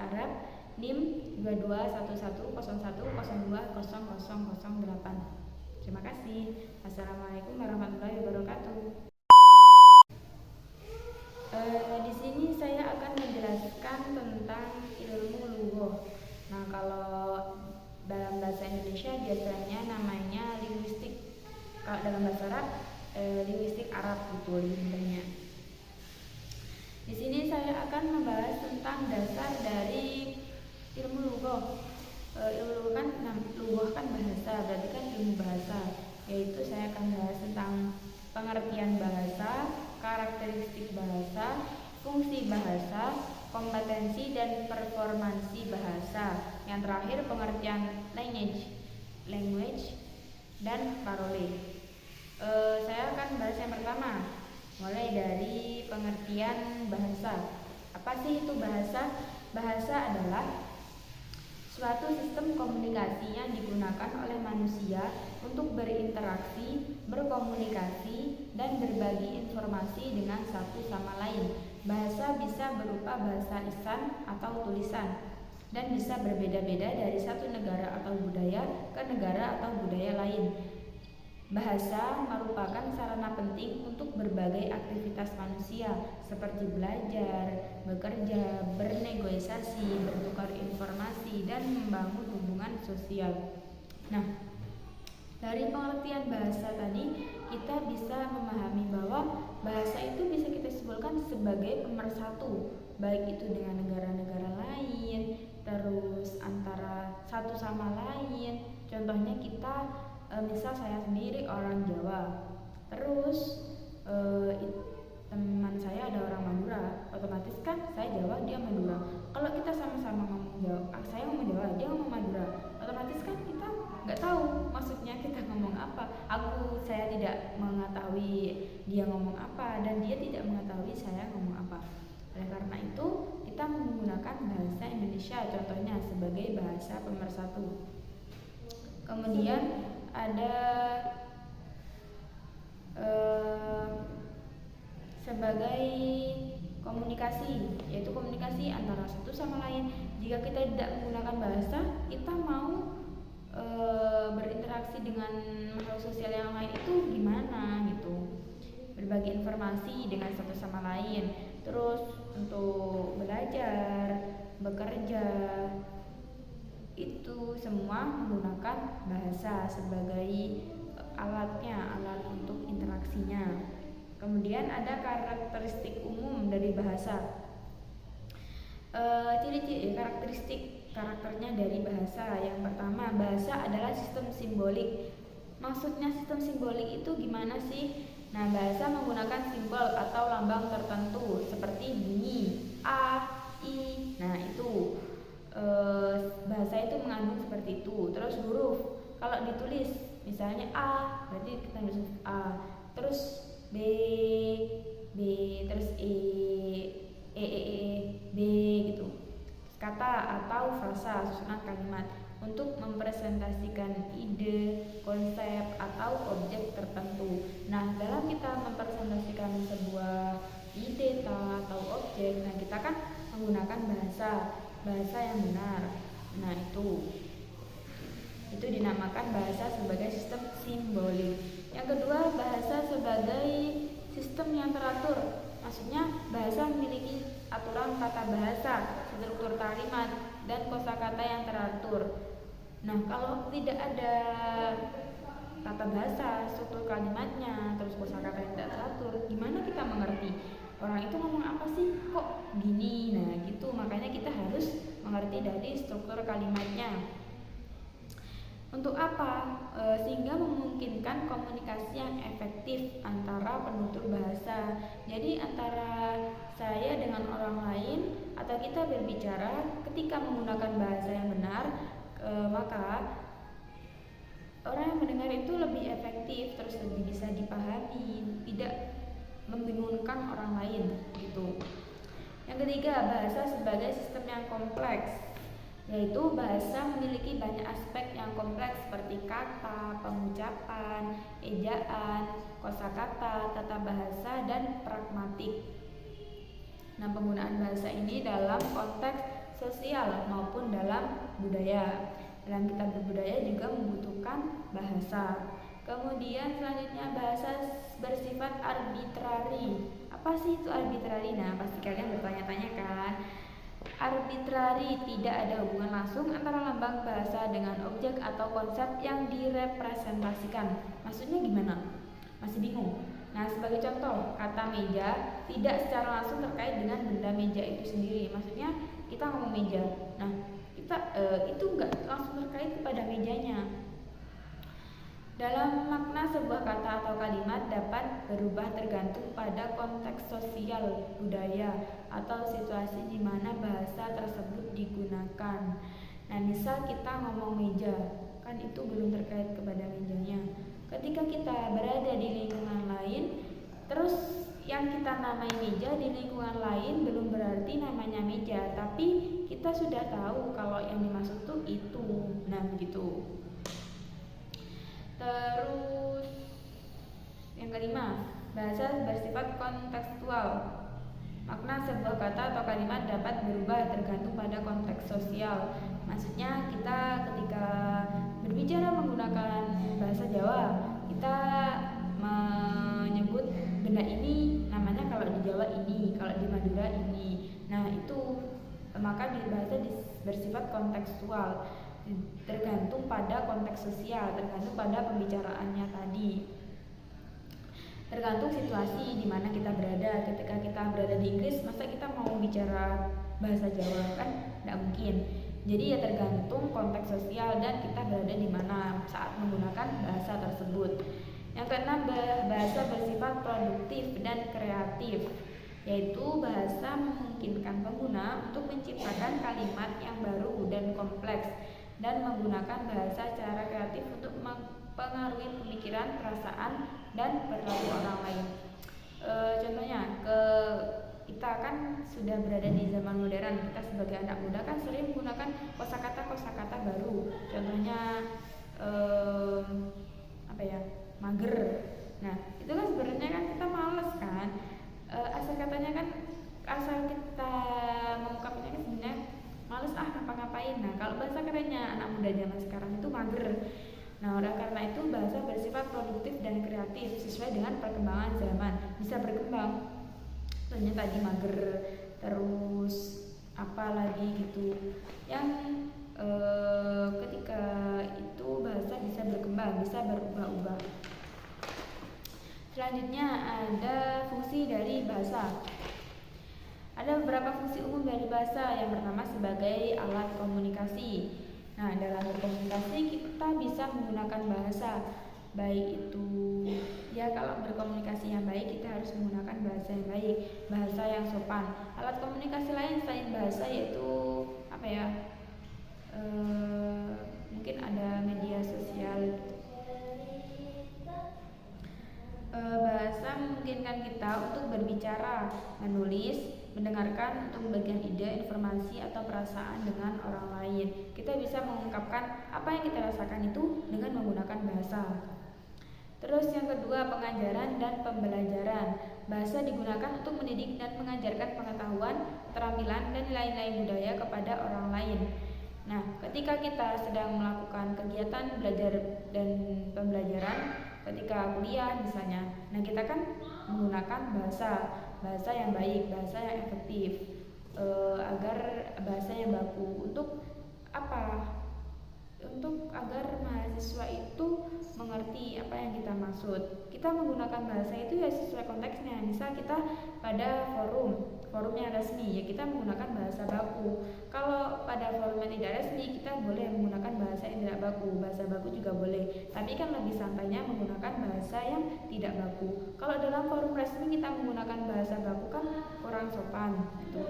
Arab NIM 22110101020008. Terima kasih. Assalamualaikum warahmatullahi wabarakatuh. Di sini saya akan menjelaskan tentang ilmu lugah. Nah, kalau dalam bahasa Indonesia biasanya namanya linguistik. Kalau dalam bahasa Arab, linguistik Arab gitu sebenarnya. Di sini saya akan membahas tentang dasar dari ilmu lugah. Ilmu lugah kan bahasa, berarti kan ilmu bahasa. Yaitu saya akan bahas tentang pengertian bahasa, karakteristik bahasa, fungsi bahasa, kompetensi dan performansi bahasa. Yang terakhir pengertian language dan parole. Saya akan bahas yang pertama, mulai dari pengertian bahasa. Apa sih itu bahasa? Bahasa adalah suatu sistem komunikasi yang digunakan oleh manusia untuk berinteraksi, berkomunikasi, dan berbagi informasi dengan satu sama lain. Bahasa bisa berupa bahasa lisan atau tulisan dan bisa berbeda-beda dari satu negara atau budaya ke negara atau budaya lain. Bahasa merupakan sarana penting untuk berbagai aktivitas manusia seperti belajar, bekerja, bernegosiasi, bertukar informasi, dan membangun hubungan sosial. Nah, dari pengertian bahasa tadi kita bisa memahami bahwa bahasa itu bisa kita simpulkan sebagai pemersatu, baik itu dengan negara-negara lain, terus antara satu sama lain. Contohnya kita misal saya sendiri orang Jawa, terus teman saya ada orang Madura, otomatis kan saya Jawa, dia Madura. Kalau kita sama-sama ngomong Jawa, saya ngomong Jawa, dia ngomong Madura, otomatis kan kita nggak tahu maksudnya kita ngomong apa. Saya tidak mengetahui dia ngomong apa dan dia tidak mengetahui saya ngomong apa. Oleh karena itu kita menggunakan bahasa Indonesia contohnya sebagai bahasa pemersatu. Kemudian ada sebagai komunikasi, yaitu komunikasi antara satu sama lain. Jika kita tidak menggunakan bahasa, kita mau berinteraksi dengan makhluk sosial yang lain itu gimana gitu, berbagi informasi dengan satu sama lain, terus untuk belajar, bekerja, itu semua menggunakan bahasa sebagai alat untuk interaksinya. Kemudian ada karakteristik umum dari bahasa. Ciri-ciri karakternya dari bahasa. Yang pertama, bahasa adalah sistem simbolik. Maksudnya sistem simbolik itu gimana sih? Nah, bahasa menggunakan simbol atau lambang tertentu seperti bunyi A, I. Nah, itu bahasa itu mengandung seperti itu. Terus huruf, kalau ditulis misalnya A, berarti kita tulis A. Terus B, terus E, B gitu. Kata atau frasa, susunan kalimat untuk mempresentasikan ide, konsep atau objek tertentu. Nah, dalam kita mempresentasikan sebuah ide atau objek, nah kita kan menggunakan bahasa yang benar. Nah, itu dinamakan bahasa sebagai sistem simbolik. Yang kedua, bahasa sebagai sistem yang teratur. Maksudnya bahasa memiliki aturan tata bahasa, struktur kalimat, dan kosakata yang teratur. Nah, kalau tidak ada tata bahasa, struktur kalimatnya, terus kosakata yang tidak teratur, gimana kita mengerti orang itu ngomong apa sih, kok gini? Nah, gitu. Makanya kita harus mengerti dari struktur kalimatnya. Untuk apa? Sehingga memungkinkan komunikasi yang efektif antara penutur bahasa. Jadi antara saya dengan orang lain atau kita berbicara, ketika menggunakan bahasa yang benar, maka orang yang mendengar itu lebih efektif, terus lebih bisa dipahami, tidak membingungkan orang lain gitu. Yang ketiga, bahasa sebagai sistem yang kompleks, yaitu bahasa memiliki banyak aspek yang kompleks seperti kata, pengucapan, ejaan, kosakata, tata bahasa, dan pragmatik. Nah, penggunaan bahasa ini dalam konteks sosial maupun dalam budaya. Dalam kita berbudaya juga membutuhkan bahasa. Kemudian selanjutnya bahasa bersifat arbitrari. Apa sih itu arbitrari? Nah, pasti kalian bertanya-tanya kan. Arbitrari, tidak ada hubungan langsung antara lambang bahasa dengan objek atau konsep yang direpresentasikan. Maksudnya gimana? Masih bingung? Nah, sebagai contoh, kata meja tidak secara langsung terkait dengan benda meja itu sendiri. Maksudnya kita ngomong meja. Nah, itu enggak langsung terkait kepada mejanya. Dalam makna sebuah kata atau kalimat dapat berubah tergantung pada konteks sosial, budaya, atau situasi di mana bahasa tersebut digunakan. Nah, misal kita ngomong meja, kan itu belum terkait kepada mejanya. Ketika kita berada di lingkungan lain, terus yang kita namai meja di lingkungan lain belum berarti namanya meja, tapi kita sudah tahu kalau yang dimaksud tuh itu. Nah, begitu. Terus yang kelima, bahasa bersifat kontekstual. Makna sebuah kata atau kalimat dapat berubah tergantung pada konteks sosial. Maksudnya kita ketika berbicara menggunakan bahasa Jawa, kita menyebut benda ini namanya kalau di Jawa ini, kalau di Madura ini. Nah, itu maka bahasa bersifat kontekstual, tergantung pada konteks sosial, tergantung pada pembicaraannya tadi, tergantung situasi di mana kita berada. Ketika kita berada di Inggris, masa kita mau bicara bahasa Jawa? Kan tidak mungkin. Jadi ya tergantung konteks sosial dan kita berada di mana saat menggunakan bahasa tersebut. Yang keenam, bahasa bersifat produktif dan kreatif, yaitu bahasa memungkinkan pengguna untuk menciptakan kalimat yang baru dan kompleks dan menggunakan bahasa secara kreatif untuk mempengaruhi pemikiran, perasaan, dan perilaku orang lain. Contohnya, kita kan sudah berada di zaman modern. Kita sebagai anak muda kan sering menggunakan kosakata baru. Contohnya mager. Nah, itu kan sebenarnya kan kita males kan. Asal katanya kan, asal kita mengungkapnya kan sebenarnya males ngapa-ngapain. Nah, kalau bahasa kerennya anak muda zaman sekarang itu mager. Nah, oleh karena itu bahasa bersifat produktif dan kreatif sesuai dengan perkembangan zaman, bisa berkembang. Contohnya tadi mager, terus apa lagi gitu. Yang ketika itu bahasa bisa berkembang, bisa berubah-ubah. Selanjutnya ada fungsi dari bahasa. Ada beberapa fungsi umum dari bahasa. Yang pertama sebagai alat komunikasi. Nah, dalam berkomunikasi kita bisa menggunakan bahasa. Baik itu ya, kalau berkomunikasi yang baik kita harus menggunakan bahasa yang baik, bahasa yang sopan. Alat komunikasi lain selain bahasa yaitu mungkin ada media sosial. Bahasa memungkinkan kita untuk berbicara, menulis, mendengarkan, untuk membagikan ide, informasi, atau perasaan dengan orang lain. Kita bisa mengungkapkan apa yang kita rasakan itu dengan menggunakan bahasa. Terus yang kedua, pengajaran dan pembelajaran. Bahasa digunakan untuk mendidik dan mengajarkan pengetahuan, keterampilan, dan nilai-nilai budaya kepada orang lain. Nah, ketika kita sedang melakukan kegiatan belajar dan pembelajaran, ketika kuliah misalnya, nah kita kan menggunakan bahasa yang baik, bahasa yang efektif, agar bahasa yang baku. Untuk apa? Untuk agar mahasiswa itu mengerti apa yang kita maksud. Kita menggunakan bahasa itu ya sesuai konteksnya. Misal kita pada forum yang resmi, ya kita menggunakan bahasa baku. Kalau pada forum yang tidak resmi, kita boleh menggunakan bahasa yang tidak baku. Bahasa baku juga boleh, tapi kan lebih santainya menggunakan bahasa yang tidak baku. Kalau dalam forum resmi kita menggunakan bahasa baku kan kurang sopan gitu.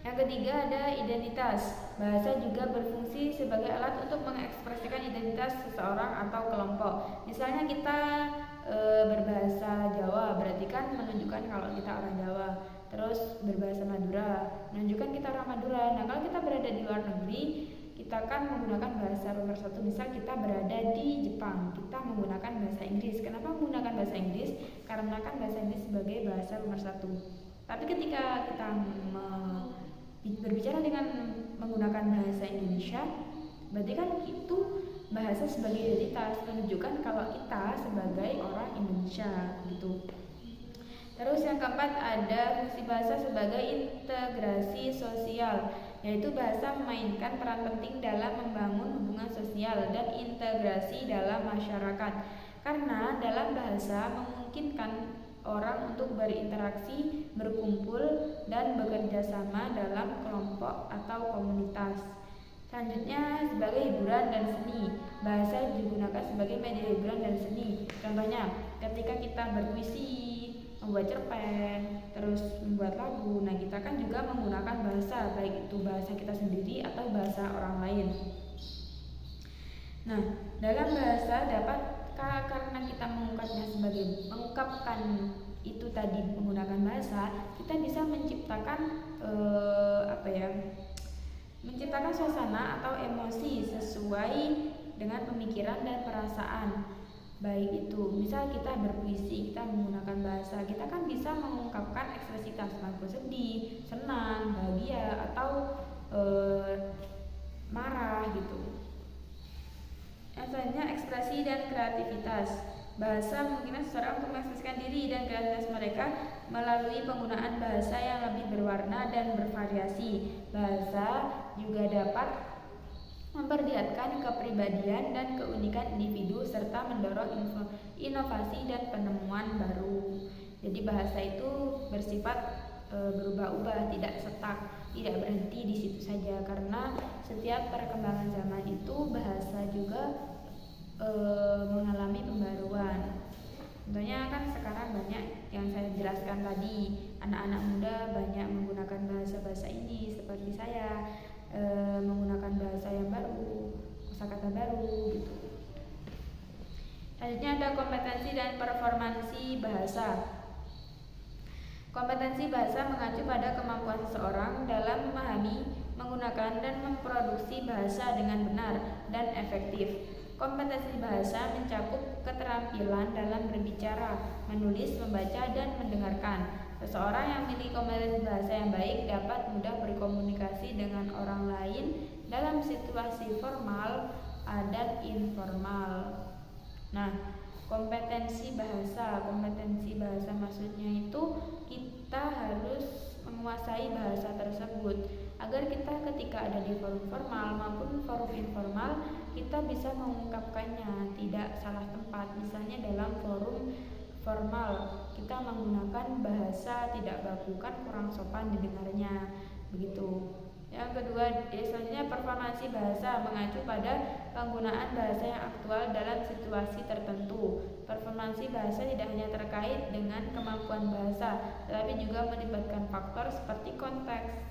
Yang ketiga ada identitas. Bahasa juga berfungsi sebagai alat untuk mengekspresikan identitas seseorang atau kelompok. Misalnya kita berbahasa Jawa, berarti kan menunjukkan kalau kita orang Jawa. Terus berbahasa Madura, menunjukkan kita orang Madura. Nah, kalau kita berada di luar negeri, kita kan menggunakan bahasa nomor satu. Misal kita berada di Jepang, kita menggunakan bahasa Inggris. Kenapa menggunakan bahasa Inggris? Karena kan bahasa Inggris sebagai bahasa nomor satu. Tapi ketika kita berbicara dengan menggunakan bahasa Indonesia, berarti kan itu bahasa sebagai identitas, menunjukkan kalau kita sebagai orang Indonesia gitu. Terus yang keempat ada fungsi bahasa sebagai integrasi sosial, yaitu bahasa memainkan peran penting dalam membangun hubungan sosial dan integrasi dalam masyarakat. Karena dalam bahasa memungkinkan orang untuk berinteraksi, berkumpul, dan bekerja sama dalam kelompok atau komunitas. Selanjutnya sebagai hiburan dan seni, bahasa digunakan sebagai media hiburan dan seni. Contohnya ketika kita berpuisi, membuat cerpen, terus membuat lagu. Nah, kita kan juga menggunakan bahasa, baik itu bahasa kita sendiri atau bahasa orang lain. Nah, dalam bahasa dapat karena kita mengungkapkan itu tadi menggunakan bahasa, kita bisa menciptakan menciptakan suasana atau emosi sesuai dengan pemikiran dan perasaan. Baik itu, misal kita berpuisi, kita menggunakan bahasa, kita kan bisa mengungkapkan ekspresi maupun sedih, senang, bahagia, atau marah gitu. Yang selanjutnya ekspresi dan kreativitas. Bahasa memungkinkan seseorang untuk mengekspresikan diri dan kreativitas mereka melalui penggunaan bahasa yang lebih berwarna dan bervariasi. Bahasa juga dapat memperlihatkan kepribadian dan keunikan individu serta mendorong inovasi dan penemuan baru. Jadi bahasa itu bersifat berubah-ubah, tidak stuck, tidak berhenti di situ saja, karena setiap perkembangan zaman itu bahasa juga mengalami pembaruan. Contohnya kan sekarang banyak yang saya jelaskan tadi, anak-anak muda banyak menggunakan bahasa-bahasa ini seperti saya, menggunakan bahasa yang baru, kosakata baru gitu. Selanjutnya ada kompetensi dan performansi bahasa. Kompetensi bahasa mengacu pada kemampuan seseorang dalam memahami, menggunakan, dan memproduksi bahasa dengan benar dan efektif. Kompetensi bahasa mencakup keterampilan dalam berbicara, menulis, membaca, dan mendengarkan. Seseorang yang memiliki kompetensi bahasa yang baik dapat mudah berkomunikasi dengan orang lain dalam situasi formal dan informal. Nah, kompetensi bahasa maksudnya itu kita harus menguasai bahasa tersebut agar kita ketika ada di forum formal maupun forum informal kita bisa mengungkapkannya tidak salah tempat. Misalnya dalam forum formal kita menggunakan bahasa tidak baku kan kurang sopan didengarnya begitu. Yang kedua, selanjutnya performansi bahasa mengacu pada penggunaan bahasa yang aktual dalam situasi tertentu. Performansi bahasa tidak hanya terkait dengan kemampuan bahasa, tetapi juga melibatkan faktor seperti konteks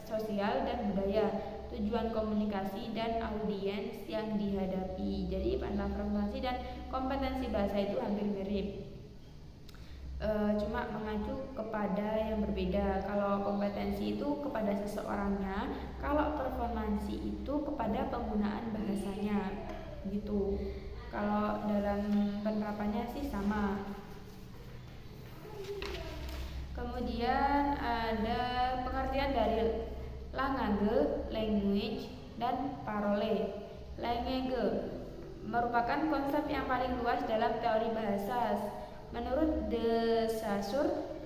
sosial dan budaya, tujuan komunikasi dan audiens yang dihadapi. Jadi performansi dan kompetensi bahasa itu hampir mirip. Cuma mengacu kepada yang berbeda. Kalau kompetensi itu kepada seseorangnya, kalau performansi itu kepada penggunaan bahasanya gitu. Kalau dalam penerapannya sih sama. Kemudian ada pengertian dari language, language, dan parole. Language merupakan konsep yang paling luas dalam teori bahasa. Menurut De Saussure,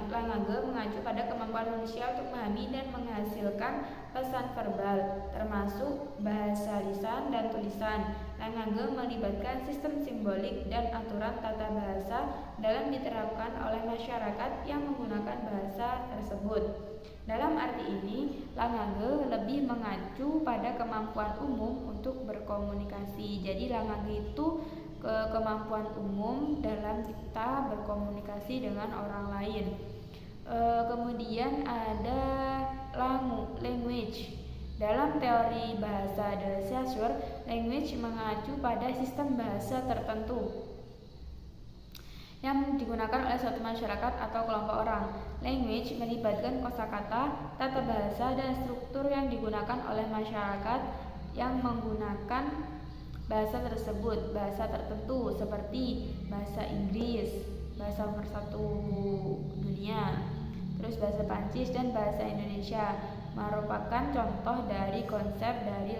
language mengacu pada kemampuan manusia untuk memahami dan menghasilkan pesan verbal, termasuk bahasa lisan dan tulisan. Language melibatkan sistem simbolik dan aturan tata bahasa dalam diterapkan oleh masyarakat yang menggunakan bahasa tersebut. Dalam arti ini, language lebih mengacu pada kemampuan umum untuk berkomunikasi. Jadi language itu kemampuan umum dalam kita berkomunikasi dengan orang lain. Kemudian ada language. Dalam teori bahasa De Saussure, language mengacu pada sistem bahasa tertentu yang digunakan oleh suatu masyarakat atau kelompok orang. Language melibatkan kosakata, tata bahasa, dan struktur yang digunakan oleh masyarakat yang menggunakan bahasa tersebut, bahasa tertentu seperti bahasa Inggris, bahasa pemersatu dunia. terus bahasa Prancis dan bahasa Indonesia merupakan contoh dari konsep dari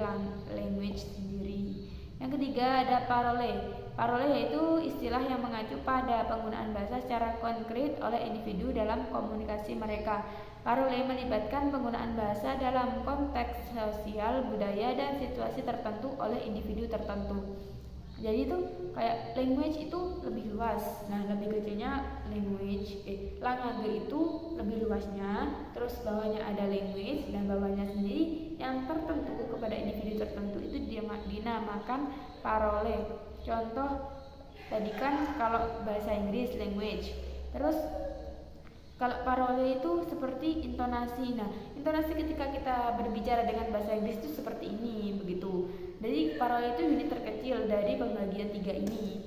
language sendiri. Yang ketiga ada parole. Parole yaitu istilah yang mengacu pada penggunaan bahasa secara konkret oleh individu dalam komunikasi mereka. Parole melibatkan penggunaan bahasa dalam konteks sosial, budaya, dan situasi tertentu oleh individu tertentu. Jadi itu kayak language itu lebih luas. Nah, lebih kecilnya language, language itu lebih luasnya. Terus bawahnya ada language dan bawahnya sendiri yang tertentu kepada individu tertentu itu dinamakan parole. Contoh tadi kan kalau bahasa Inggris language. Terus kalau parole itu seperti intonasi. Nah, intonasi ketika kita berbicara dengan bahasa Inggris itu seperti ini, begitu. Jadi parole itu unit terkecil dari pembagian tiga ini.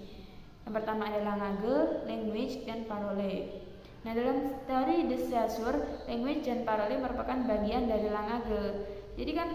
Yang pertama adalah language, dan parole. Nah, dalam teori de Saussure, language dan parole merupakan bagian dari language. Jadi kan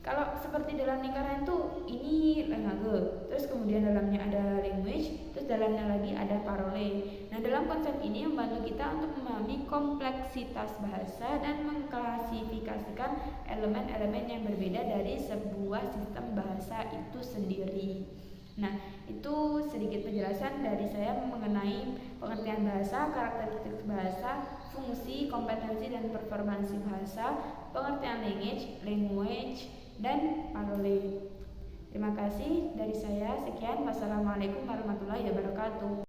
kalau seperti dalam lingkaran tuh ini language, terus kemudian dalamnya ada language, terus dalamnya lagi ada parole. Nah, dalam konsep ini membantu kita untuk memahami kompleksitas bahasa dan mengklasifikasikan elemen-elemen yang berbeda dari sebuah sistem bahasa itu sendiri. Nah, itu sedikit penjelasan dari saya mengenai pengertian bahasa, karakteristik bahasa, fungsi, kompetensi, dan performansi bahasa, pengertian language, dan parole. Terima kasih dari saya. Sekian. Wassalamualaikum warahmatullahi wabarakatuh.